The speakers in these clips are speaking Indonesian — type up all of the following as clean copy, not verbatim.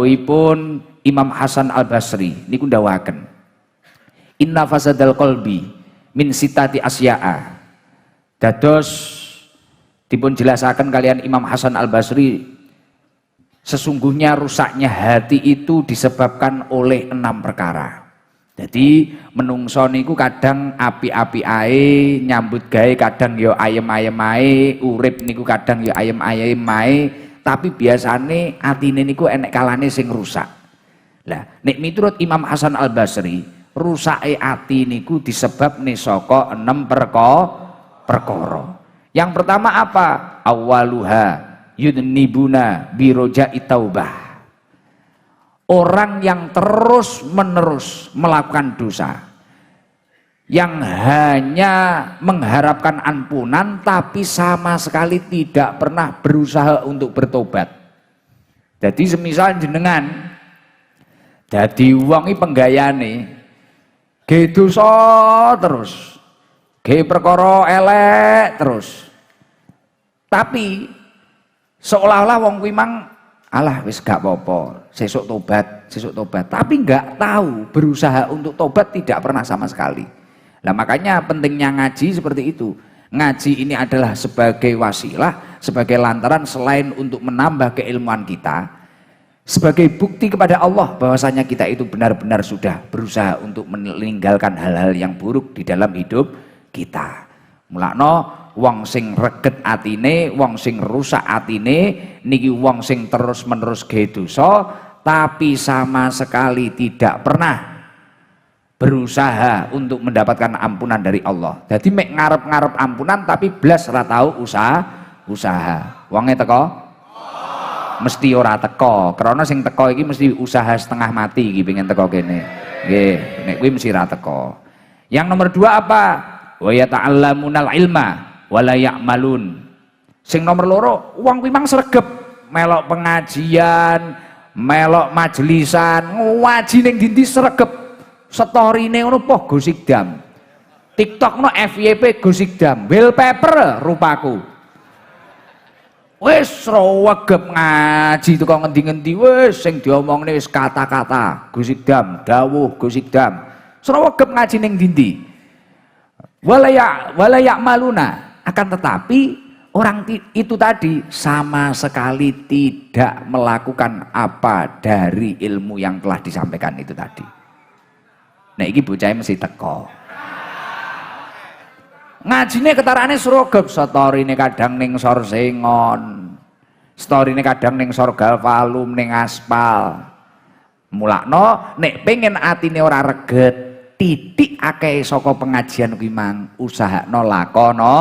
dawuhipun Imam Hasan Al Basri niku ndawaken inna fasadal qalbi min sitati asya'a. Dados dipun jelasaken kalian Imam Hasan Al Basri, sesungguhnya rusaknya hati itu disebabkan oleh 6 perkara. Jadi menungso niku kadang api-api ae, nyambut gawe kadang yo ayem-ayem ae, urip niku kadang yo ayem-ayem ae, tapi biasane atine niku enek kalane sing rusak. Lah nek miturut Imam Hasan Al Basri, rusake ati niku disebabne saka 6 perkara. Yang pertama apa? Awaluha yudnibuna biroja'i taubah. Orang yang terus menerus melakukan dosa, yang hanya mengharapkan ampunan tapi sama sekali tidak pernah berusaha untuk bertobat. Jadi semisal jenengan dadi wong iki penggayane ge dosa terus, ge perkara elek terus, tapi seolah-olah wong kuwi mang alah wis gak apa-apa, sesuk tobat, tapi nggak tahu berusaha untuk tobat tidak pernah sama sekali. Nah makanya pentingnya ngaji seperti itu. Ngaji ini adalah sebagai wasilah, sebagai lantaran selain untuk menambah keilmuan kita, sebagai bukti kepada Allah bahwasanya kita itu benar-benar sudah berusaha untuk meninggalkan hal-hal yang buruk di dalam hidup kita. Mulakno wong sing reget atine, wong sing rusak atine niki wong sing terus-menerus gawe dosa tapi sama sekali tidak pernah berusaha untuk mendapatkan ampunan dari Allah. Jadi mek ngarep-ngarep ampunan tapi blas ora tau usaha. Wonge teko? Mesti ora teko. Karena sing teko iki mesti usaha setengah mati iki pengen teko kene. Nggih, nek kuwi mesti ora teko. Yang nomor 2 apa? Wa yata'allamunal ilma wala ya'malun. Sing nomor 2, wong kuwi mang sregep melok pengajian, melok majelisan, ngaji ning ndi sregep. Storine ngono poh gosikdam. TikTok no FYP gosikdam, wallpaper rupaku. Wis sregep ngaji teko ngendi-ngendi wis sing diomongne wis kata-kata gosikdam, dawuh gosikdam. Sregep ngaji ning ndi. Wala ya'maluna. Akan tetapi orang itu tadi sama sekali tidak melakukan apa dari ilmu yang telah disampaikan itu tadi. Nah iki bocah mesti teko. Ngajine ketarane sregep, storine kadang ning Sor Sengon. Storine kadang ning Sor Galvalum ning aspal. Mulakno nek pengen atine ora reget, titik akeh saka pengajian kuwi mang usahakno lakono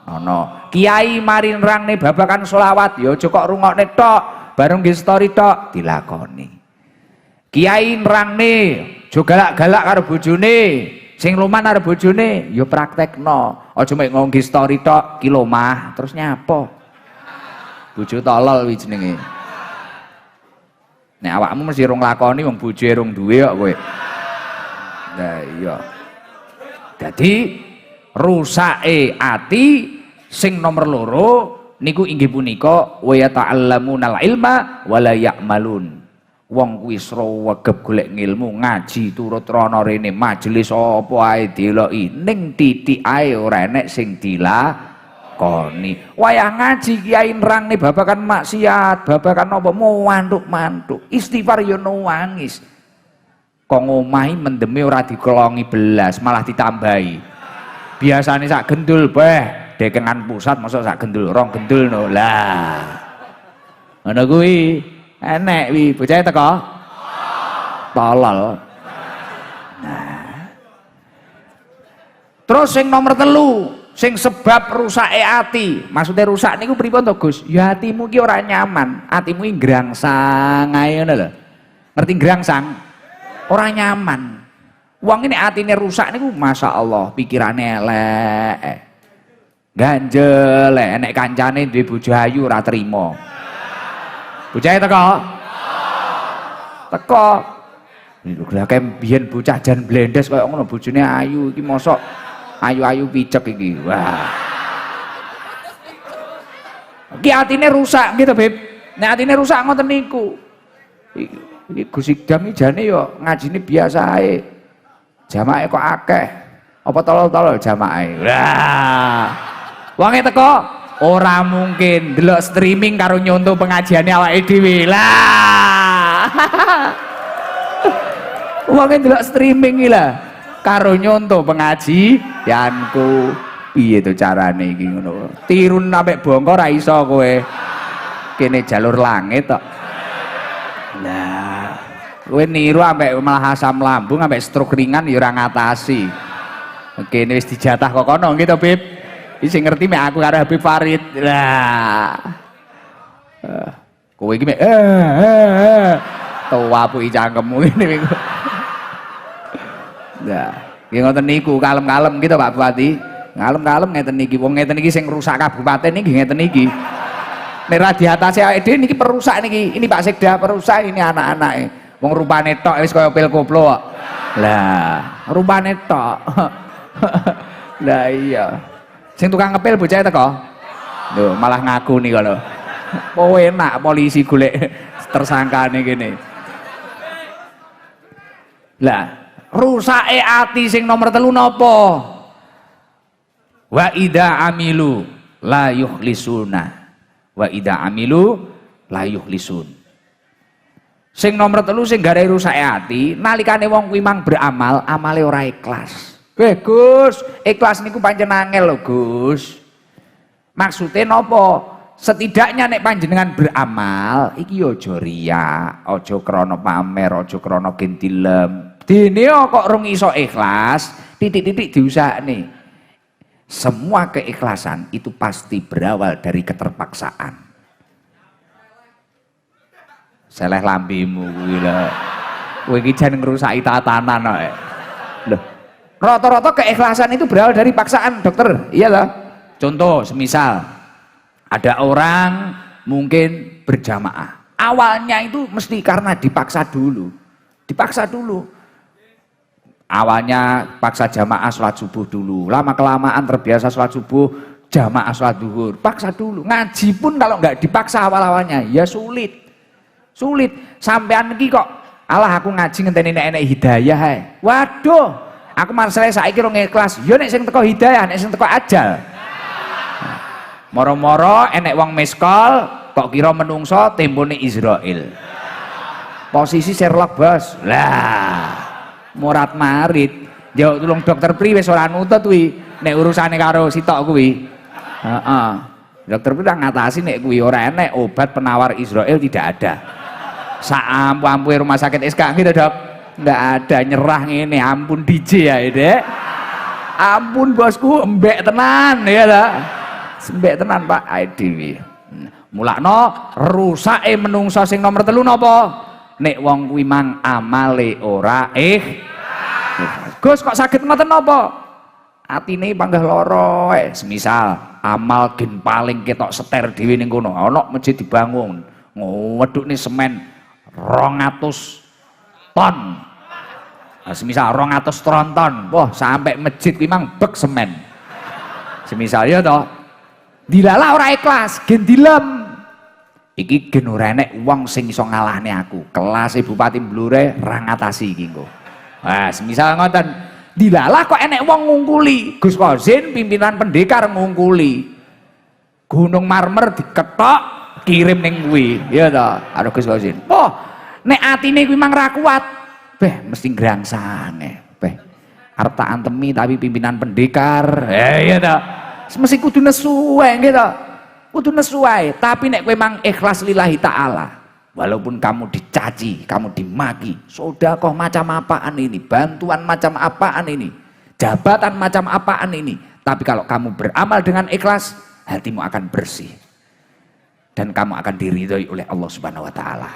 ana. Kiai mari nerangne babakan selawat ya aja kok rungokne tok, bareng nggih story tok dilakoni. Kiai nerangne aja galak-galak karo bojone, sing luman karo bojone ya praktekno. Aja mek ngomong story tok ki lomah terus nyapo. Bojo tolol kuwi jenenge. Nek awakmu mesti rung lakoni wong bojoe rung duwe kok kowe. Nah iya. Jadi rusake ati sing nomor 2 niku inggih punika wa yata'allamunal ilma wala ya'malun. Wong kuwi sregep golek ngilmu, ngaji turut rono rene, majelis apa ae deloki, ning titik ae ora enek sing dilakoni. Wayah ngaji kiai nerangne babakan maksiat, babakan apa mantuk-mantuk, istighfar yo nangis. Kok ngomahi mendeme ora dikelongi belas, malah ditambahi. Biasane sak gendul beh, dekengan pusat masa sak gendul, rong gendul no lah. Ngono kuwi enek wi bocah teko tolol. Nah. Terus sing nomor 3, sing sebab rusake ati. Maksudnya rusak niku pripun to, Gus? Ya atimu ki ora nyaman, atimu ki ngrangsang ae ngono lho. Ngerti ngrangsang? Ora nyaman. Wong ini atine rusak niku masyaallah, pikirane elek. Ganjel, enek kancane duwe bojo ayu ora trimo. Bocah teko? Teko. Lha kaya biyen bocah jan blendes kaya ngono bojone ayu iki mosok ayu-ayu picek iki. Wah. Iki atine rusak gitu, Beb. Nek atine rusak ngoten niku. Iki Gus Ikdam iki jane yo ngajine biasa ae. Jamaah kok akeh. Apa tolol-tolol jamaah. Lah. Wonge teko ora mungkin delok streaming karo nyonto pengajiane awake dhewe. Lah. Wonge delok streaming iki lah karo nyonto pengajianku. Piye to carane iki ngono. Tirun sampe bongko ra iso kowe. Kene jalur langit tok. Nah, kowe niru ambek malah asam lambung ambek stroke ringan ya ora ngatasi. Oke, ini wis dijatah kok kono gitu, Bib. Iki sing ngerti mek aku karo Habib Farid. Lah. Kowe iki mek tuwa puki cangkemmu ngene iku. Nah, nggih ngoten niku kalem-kalem gitu Pak Bupati. Kalem-kalem ngeten iki. Wong ngeten iki sing rusak kabupaten niki ngeten iki. Nek ra diatasi awake dhewe niki perusak niki. Ini Pak Sekda perusak ini anak-anake. Wong rupane tok wis kaya pil koplo kok. Lah, rupane tok. Lah iya. Sing tukang ngepil bocah teko. Lho, malah ngaku nih kalau. Oh enak polisi golek tersangkane kene. Lah, rusake ati sing nomor 3 napa? Wa idza amilu la yukhlisuna. Wa idza amilu la yukhlisun. Sing nomor 3 sing gare rusake ati nalikane wong kuwi mang beramal amale ora ikhlas. Gus, ikhlas niku pancen angel lho Gus. Maksude napa? Setidaknya nek panjenengan beramal iki aja riya, aja krana pamer, aja krana gentilem. Dene kok rung iso ikhlas, titik-titik diusahane. Semua keikhlasan itu pasti berawal dari keterpaksaan. Seleh lambimu kuwi lho. Kowe iki jan ngrusaki tatanan kok. Lho. Rata-rata keikhlasan itu berawal dari paksaan, dokter. Iya loh. Contoh, semisal ada orang mungkin berjamaah. Awalnya itu mesti karena dipaksa dulu. Dipaksa dulu. Awalnya paksa jamaah sholat subuh dulu, lama kelamaan terbiasa sholat subuh, jamaah sholat duhur, paksa dulu. Ngaji pun kalau nggak dipaksa awal-awalnya ya sulit, sampean iki kok Allah aku ngaji ngenteni enek hidayah hai. Waduh, aku masalah saiki rong ikhlas, yo nek sing teko hidayah, nek sing teko ajal. Moro-moro enek wong miskol, kok kira menungso tempone Israel. Posisi Sherlock bos, lah. Morat marit jauh tulung dokter pri wis ora nutut kuwi nek urusane karo sitok kuwi. Heeh. Dokter pri ngatasi nek kuwi ora enek obat penawar Israel tidak ada. Sak ampuhe rumah sakit SK gitu dok. Enggak ada, nyerah ngene ampun DJ ya Dek. Ampun bosku embek tenan ya ta. Embek tenan Pak IDW. Mulakno rusake menungso sing nomor 3 napa? Nek wong kuwi mang amale ora Gus kok sakit ngoten napa? Atine panggah lara semisal amal gen paling ketok seter dhewe ning kono ana masjid dibangun ngwedhukne semen 200 ton. Nah, semisal 200 ton. Wah, sampai masjid kuwi mang bek semen. Semisal ya to. Dilala ora ikhlas, gen dilem. Iki gen ora enek wong sing iso ngalahne aku. Kelas Bupati Blure ra ngatasi iki engko. Nah, semisal ngoten, dilalah kok enek wong ngungkuli. Gus Kozin pimpinan pendekar ngungkuli. Gunung Marmer diketok kirim ning kuwi. Ya ta, karo Gus Kozin. Oh, nek atine kuwi mang ra kuat, beh mesti ngrangsane. Beh, arep tak antemi tapi pimpinan pendekar. Ya ta. Mesti kudu nesu wae gitu. Kudu nesu wae, tapi nek kowe mang ikhlas lillahi taala. Walaupun kamu dicaci, kamu dimaki, sedekah macam apaan ini, bantuan macam apaan ini, jabatan macam apaan ini, tapi kalau kamu beramal dengan ikhlas, hatimu akan bersih dan kamu akan diridhoi oleh Allah Subhanahu wa taala.